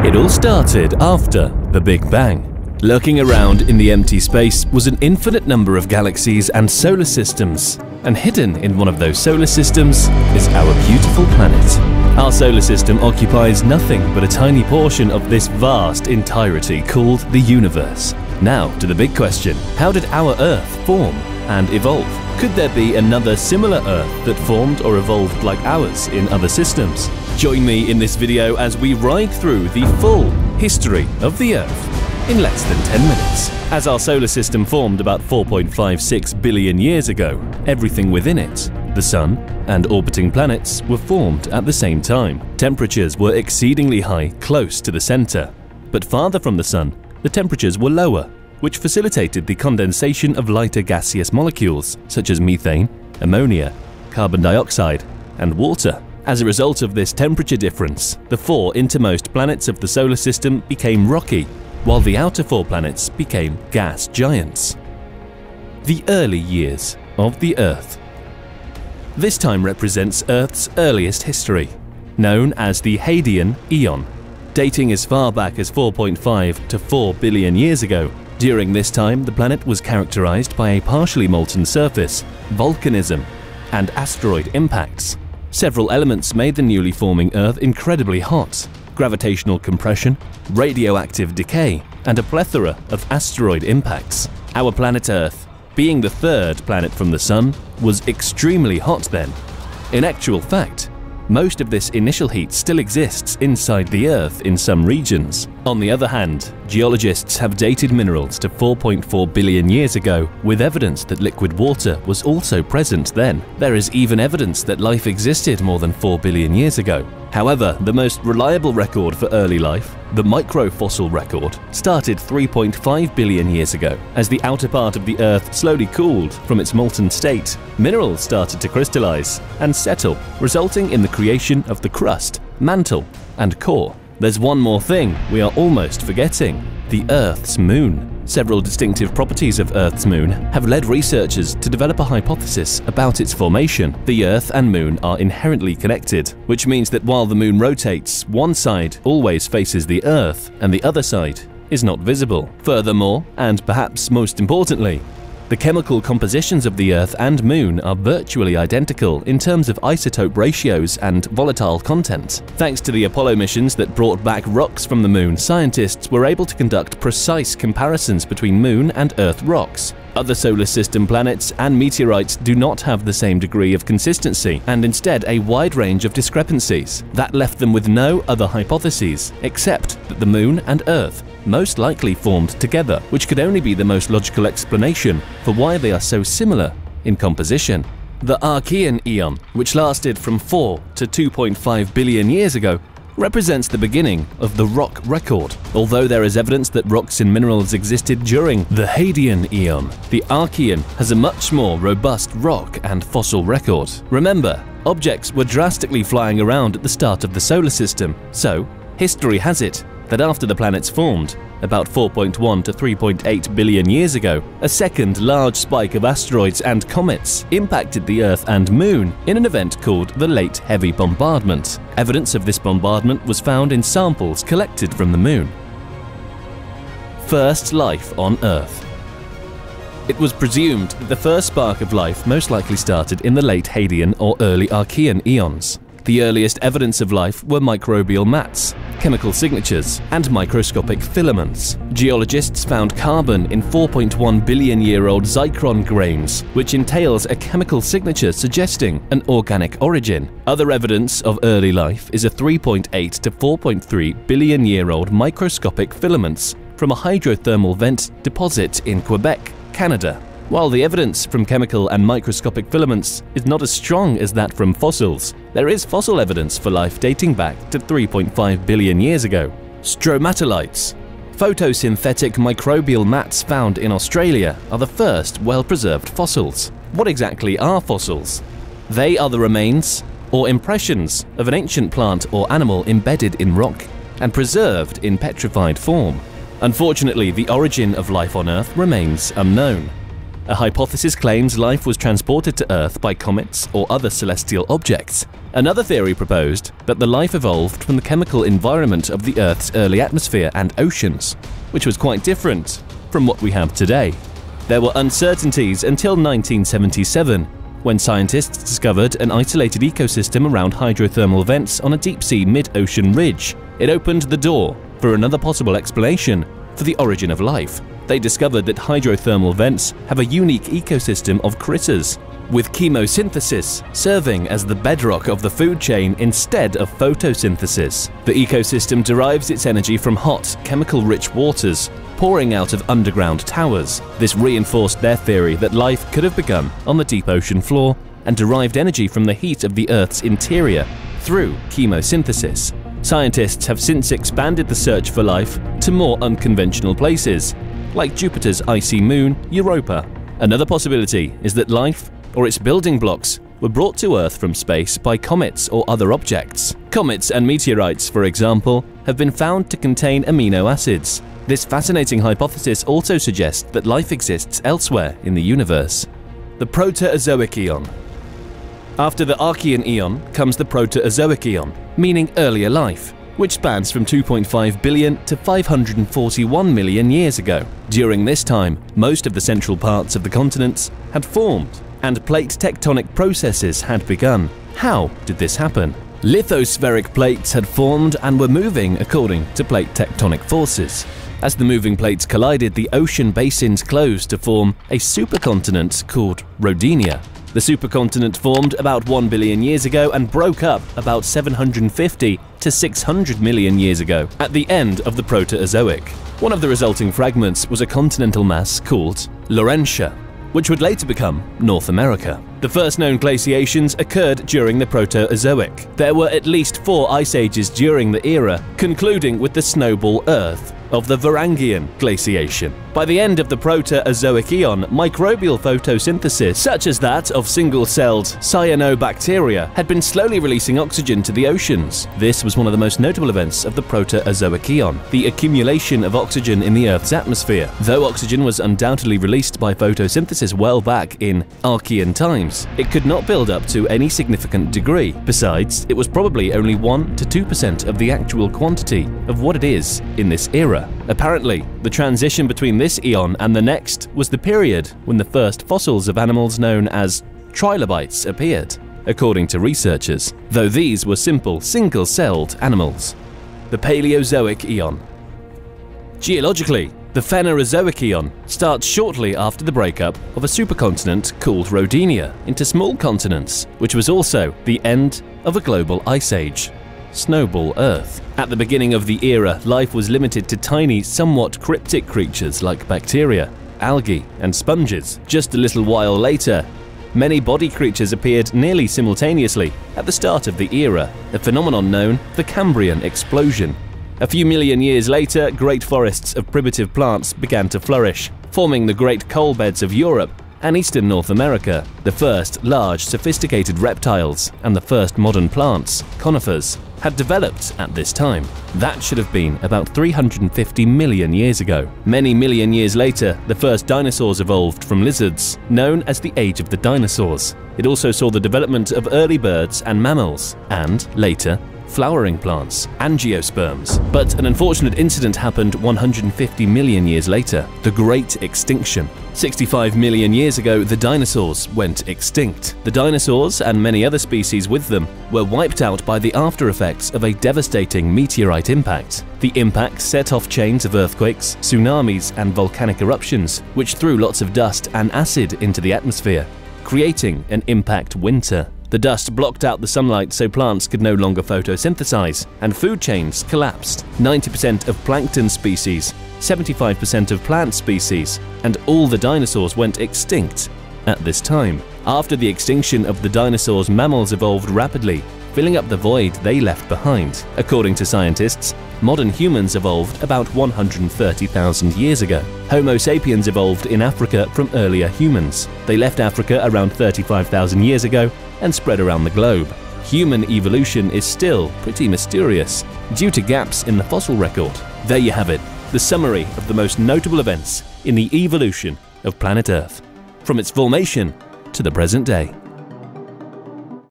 It all started after the Big Bang. Lurking around in the empty space was an infinite number of galaxies and solar systems, and hidden in one of those solar systems is our beautiful planet. Our solar system occupies nothing but a tiny portion of this vast entirety called the universe. Now to the big question: how did our Earth form and evolve? Could there be another similar Earth that formed or evolved like ours in other systems? Join me in this video as we ride through the full history of the Earth in less than 10 minutes. As our solar system formed about 4.56 billion years ago, everything within it, the Sun and orbiting planets, were formed at the same time. Temperatures were exceedingly high close to the center, but farther from the Sun, the temperatures were lower, which facilitated the condensation of lighter gaseous molecules such as methane, ammonia, carbon dioxide, and water. As a result of this temperature difference, the four innermost planets of the solar system became rocky, while the outer four planets became gas giants. The early years of the Earth. This time represents Earth's earliest history, known as the Hadean Eon, dating as far back as 4.5 to 4 billion years ago. During this time, the planet was characterized by a partially molten surface, volcanism, and asteroid impacts. Several elements made the newly forming Earth incredibly hot: gravitational compression, radioactive decay, and a plethora of asteroid impacts. Our planet Earth, being the third planet from the Sun, was extremely hot then. In actual fact, most of this initial heat still exists inside the Earth in some regions. On the other hand, geologists have dated minerals to 4.4 billion years ago, with evidence that liquid water was also present then. There is even evidence that life existed more than 4 billion years ago. However, the most reliable record for early life, the microfossil record, started 3.5 billion years ago. As the outer part of the Earth slowly cooled from its molten state, minerals started to crystallize and settle, resulting in the creation of the crust, mantle, and core. There's one more thing we are almost forgetting: the Earth's moon. Several distinctive properties of Earth's moon have led researchers to develop a hypothesis about its formation. The Earth and moon are inherently connected, which means that while the moon rotates, one side always faces the Earth and the other side is not visible. Furthermore, and perhaps most importantly, the chemical compositions of the Earth and Moon are virtually identical in terms of isotope ratios and volatile content. Thanks to the Apollo missions that brought back rocks from the Moon, scientists were able to conduct precise comparisons between Moon and Earth rocks. Other solar system planets and meteorites do not have the same degree of consistency, and instead a wide range of discrepancies. That left them with no other hypotheses, except that the Moon and Earth most likely formed together, which could only be the most logical explanation for why they are so similar in composition. The Archean Eon, which lasted from 4 to 2.5 billion years ago, represents the beginning of the rock record. Although there is evidence that rocks and minerals existed during the Hadean Eon, the Archean has a much more robust rock and fossil record. Remember, objects were drastically flying around at the start of the solar system, so history has it that after the planets formed, about 4.1 to 3.8 billion years ago, a second large spike of asteroids and comets impacted the Earth and Moon in an event called the Late Heavy Bombardment. Evidence of this bombardment was found in samples collected from the Moon. First life on Earth. It was presumed that the first spark of life most likely started in the late Hadean or early Archean eons. The earliest evidence of life were microbial mats, chemical signatures, and microscopic filaments. Geologists found carbon in 4.1 billion-year-old zircon grains, which entails a chemical signature suggesting an organic origin. Other evidence of early life is a 3.8 to 4.3 billion-year-old microscopic filaments from a hydrothermal vent deposit in Quebec, Canada. While the evidence from chemical and microscopic filaments is not as strong as that from fossils, there is fossil evidence for life dating back to 3.5 billion years ago. Stromatolites. Photosynthetic microbial mats found in Australia are the first well-preserved fossils. What exactly are fossils? They are the remains or impressions of an ancient plant or animal embedded in rock and preserved in petrified form. Unfortunately, the origin of life on Earth remains unknown. A hypothesis claims life was transported to Earth by comets or other celestial objects. Another theory proposed that the life evolved from the chemical environment of the Earth's early atmosphere and oceans, which was quite different from what we have today. There were uncertainties until 1977, when scientists discovered an isolated ecosystem around hydrothermal vents on a deep-sea mid-ocean ridge. It opened the door for another possible explanation for the origin of life. They discovered that hydrothermal vents have a unique ecosystem of critters, with chemosynthesis serving as the bedrock of the food chain instead of photosynthesis. The ecosystem derives its energy from hot, chemical-rich waters pouring out of underground towers. This reinforced their theory that life could have begun on the deep ocean floor and derived energy from the heat of the Earth's interior through chemosynthesis. Scientists have since expanded the search for life to more unconventional places, like Jupiter's icy moon, Europa. Another possibility is that life, or its building blocks, were brought to Earth from space by comets or other objects. Comets and meteorites, for example, have been found to contain amino acids. This fascinating hypothesis also suggests that life exists elsewhere in the universe. The Proterozoic Eon. After the Archean Eon comes the Proterozoic Eon, meaning earlier life, which spans from 2.5 billion to 541 million years ago. During this time, most of the central parts of the continents had formed, and plate tectonic processes had begun. How did this happen? Lithospheric plates had formed and were moving according to plate tectonic forces. As the moving plates collided, the ocean basins closed to form a supercontinent called Rodinia. The supercontinent formed about 1 billion years ago and broke up about 750 to 600 million years ago, at the end of the Proterozoic. One of the resulting fragments was a continental mass called Laurentia, which would later become North America. The first known glaciations occurred during the Proterozoic. There were at least 4 ice ages during the era, concluding with the snowball Earth of the Varangian glaciation. By the end of the Proterozoic Eon, microbial photosynthesis, such as that of single-celled cyanobacteria, had been slowly releasing oxygen to the oceans. This was one of the most notable events of the Proterozoic Eon, the accumulation of oxygen in the Earth's atmosphere. Though oxygen was undoubtedly released by photosynthesis well back in Archean times, it could not build up to any significant degree. Besides, it was probably only 1 to 2% of the actual quantity of what it is in this era. Apparently, the transition between this eon and the next was the period when the first fossils of animals known as trilobites appeared, according to researchers, though these were simple, single-celled animals. The Paleozoic Eon. Geologically, the Phanerozoic Eon starts shortly after the breakup of a supercontinent called Rodinia into small continents, which was also the end of a global ice age. Snowball Earth. At the beginning of the era, life was limited to tiny, somewhat cryptic creatures like bacteria, algae, and sponges. Just a little while later, many body creatures appeared nearly simultaneously at the start of the era, a phenomenon known as the Cambrian explosion. A few million years later, great forests of primitive plants began to flourish, forming the great coal beds of Europe and eastern North America. The first large, sophisticated reptiles and the first modern plants, conifers, had developed at this time. That should have been about 350 million years ago. Many million years later, the first dinosaurs evolved from lizards, known as the Age of the Dinosaurs. It also saw the development of early birds and mammals, and, later, flowering plants, angiosperms. But an unfortunate incident happened 150 million years later, the Great Extinction. 65 million years ago, the dinosaurs went extinct. The dinosaurs, and many other species with them, were wiped out by the after effects of a devastating meteorite impact. The impact set off chains of earthquakes, tsunamis, and volcanic eruptions, which threw lots of dust and acid into the atmosphere, creating an impact winter. The dust blocked out the sunlight so plants could no longer photosynthesize, and food chains collapsed. 90% of plankton species, 75% of plant species, and all the dinosaurs went extinct at this time. After the extinction of the dinosaurs, mammals evolved rapidly, filling up the void they left behind. According to scientists, modern humans evolved about 130,000 years ago. Homo sapiens evolved in Africa from earlier humans. They left Africa around 35,000 years ago and spread around the globe. Human evolution is still pretty mysterious due to gaps in the fossil record. There you have it, the summary of the most notable events in the evolution of planet Earth. from its formation to the present day.